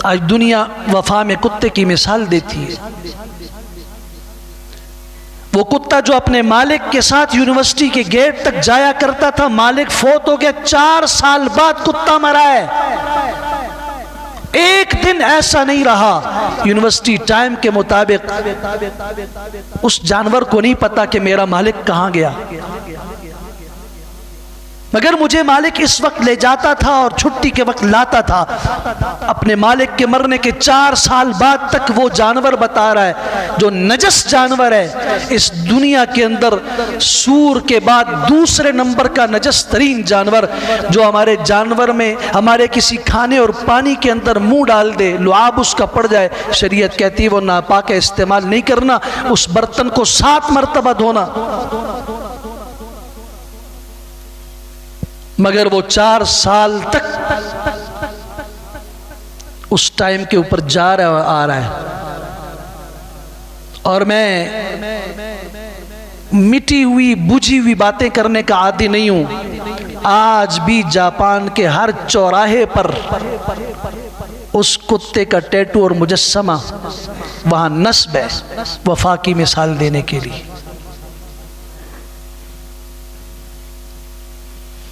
آج دنیا وفا میں کتے کی مثال دیتی ہے۔ وہ کتا جو اپنے مالک کے ساتھ یونیورسٹی کے گیٹ تک جایا کرتا تھا، مالک فوت ہو گیا، 4 سال بعد کتا مرا ہے۔ ایک دن ایسا نہیں رہا یونیورسٹی ٹائم کے مطابق اس جانور کو نہیں پتا کہ میرا مالک کہاں گیا، مگر مجھے مالک اس وقت لے جاتا تھا اور چھٹی کے وقت لاتا تھا۔ اپنے مالک کے مرنے کے 4 سال بعد تک وہ جانور بتا رہا ہے جو نجس جانور ہے اس دنیا کے اندر، سور کے بعد دوسرے نمبر کا نجس ترین جانور، جو ہمارے جانور میں ہمارے کسی کھانے اور پانی کے اندر منہ ڈال دے، لعاب اس کا پڑ جائے، شریعت کہتی ہے وہ ناپاک ہے، استعمال نہیں کرنا، اس برتن کو 7 مرتبہ دھونا۔ مگر وہ 4 سال تک اس ٹائم کے اوپر جا رہا آ رہا ہے، اور میں مٹی ہوئی بجھی ہوئی باتیں کرنے کا عادی نہیں ہوں۔ آج بھی جاپان کے ہر چوراہے پر اس کتے کا ٹیٹو اور مجسمہ وہاں نصب ہے، وفا کی مثال دینے کے لیے۔